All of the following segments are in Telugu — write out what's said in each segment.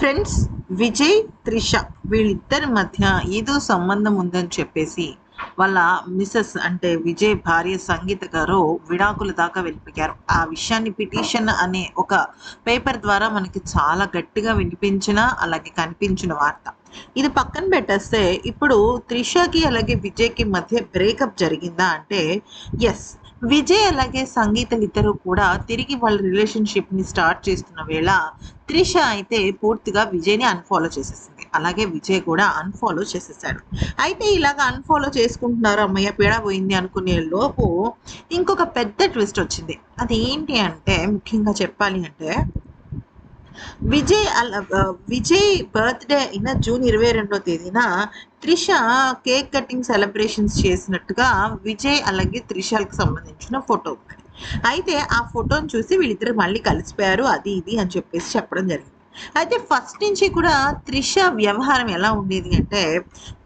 ఫ్రెండ్స్, విజయ్, త్రిష వీళ్ళిద్దరి మధ్య ఏదో సంబంధం ఉందని చెప్పేసి వాళ్ళ మిసెస్ అంటే విజయ్ భార్య సంగీత గారు విడాకుల దాకా వెళ్ళిపోయారు. ఆ విషయాన్ని పిటిషన్ అనే ఒక పేపర్ ద్వారా మనకి చాలా గట్టిగా వినిపించిన అలాగే కనిపించిన వార్త. ఇది పక్కన పెట్టేస్తే ఇప్పుడు త్రిషకి అలాగే విజయ్కి మధ్య బ్రేకప్ జరిగిందా అంటే ఎస్. విజయ్ అలాగే సంగీతలు ఇద్దరు కూడా తిరిగి వాళ్ళ రిలేషన్షిప్ని స్టార్ట్ చేస్తున్న వేళ త్రిష అయితే పూర్తిగా విజయ్ని అన్ఫాలో చేసేసింది. అలాగే విజయ్ కూడా అన్ఫాలో చేసేసాడు. అయితే ఇలాగ అన్ఫాలో చేసుకుంటున్నారు, అమ్మయ్య పీడ పోయింది అనుకునే లోపు ఇంకొక పెద్ద ట్విస్ట్ వచ్చింది. అదేంటి అంటే ముఖ్యంగా చెప్పాలి అంటే విజయ్ బర్త్డే అయిన జూన్ 22వ తేదీన త్రిష కేక్ కటింగ్ సెలబ్రేషన్స్ చేసినట్టుగా విజయ్ అలాగే త్రిషలకు సంబంధించిన ఫోటో ఉంది. అయితే ఆ ఫోటోని చూసి వీళ్ళిద్దరు మళ్ళీ కలిసిపోయారు, అది ఇది అని చెప్పేసి చెప్పడం జరిగింది. అయితే ఫస్ట్ నుంచి కూడా త్రిష వ్యవహారం ఎలా ఉండేది అంటే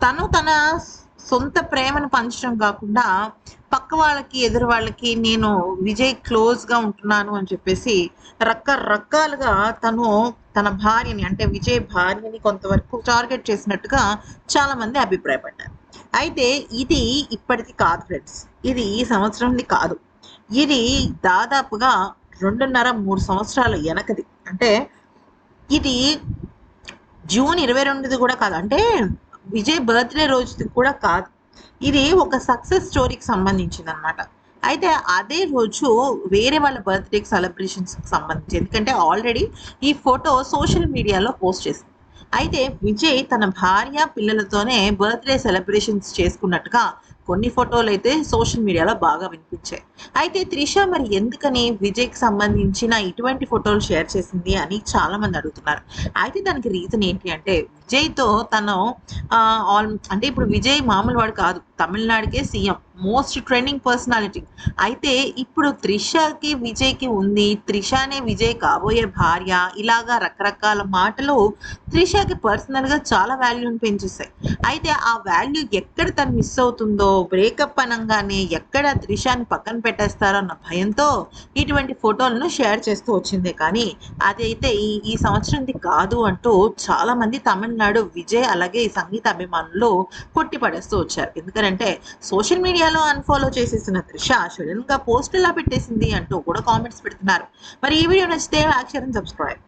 తన సొంత ప్రేమను పంచడం కాకుండా పక్క వాళ్ళకి ఎదురు వాళ్ళకి నేను విజయ్ క్లోజ్గా ఉంటున్నాను అని చెప్పేసి రకరకాలుగా తను తన భార్యని అంటే విజయ్ భార్యని కొంతవరకు టార్గెట్ చేసినట్టుగా చాలా మంది అభిప్రాయపడ్డారు. అయితే ఇది ఇప్పటిది కాదు ఫ్రెండ్స్, ఇది ఈ సంవత్సరంది కాదు, ఇది దాదాపుగా 2.5-3 సంవత్సరాల వెనకది. అంటే ఇది జూన్ 22ది కూడా కాదు, అంటే విజయ్ బర్త్డే రోజుది కూడా కాదు. ఇది ఒక సక్సెస్ స్టోరీకి సంబంధించింది అనమాట. అయితే అదే రోజు వేరే వాళ్ళ బర్త్డేకి సెలబ్రేషన్స్కి సంబంధించి, ఎందుకంటే ఆల్రెడీ ఈ ఫోటో సోషల్ మీడియాలో పోస్ట్ చేసింది. అయితే విజయ్ తన భార్య పిల్లలతోనే బర్త్డే సెలబ్రేషన్స్ చేసుకున్నట్టుగా కొన్ని ఫోటోలు అయితే సోషల్ మీడియాలో బాగా వినిపించాయి. అయితే త్రిష మరి ఎందుకని విజయ్కి సంబంధించిన ఇటువంటి ఫోటోలు షేర్ చేసింది అని చాలా మంది అడుగుతున్నారు. అయితే దానికి రీజన్ ఏంటి అంటే విజయ్తో తను అంటే ఇప్పుడు విజయ్ మామూలు వాడు కాదు, తమిళనాడుకే సీఎం, మోస్ట్ ట్రెండింగ్ పర్సనాలిటీ. అయితే ఇప్పుడు త్రిషకి విజయ్కి ఉంది, త్రిషనే విజయ్ కాబోయే భార్య, ఇలాగా రకరకాల మాటలు త్రిషకి పర్సనల్గా చాలా వాల్యూని పెంచేస్తాయి. అయితే ఆ వాల్యూ ఎక్కడ తను మిస్ అవుతుందో, బ్రేకప్ అనగానే ఎక్కడ త్రిషని పక్కన పెట్టేస్తారో అన్న భయంతో ఇటువంటి ఫోటోలను షేర్ చేస్తూ వచ్చిందే కానీ అదైతే ఈ సంవత్సరంది కాదు అంటూ చాలా మంది తమిళనాడు విజయ్ అలాగే ఈ సంగీత అభిమానులు కొట్టిపడేస్తూ వచ్చారు. ఎందుకంటే సోషల్ మీడియాలో అన్ఫాలో చేసేసిన త్రిష సడన్ గా పోస్ట్ ఎలా పెట్టేసింది అంటూ కూడా కామెంట్స్ పెడుతున్నారు. మరి ఈ వీడియో నచ్చితే లైక్, షేర్ అండ్ సబ్స్క్రైబ్.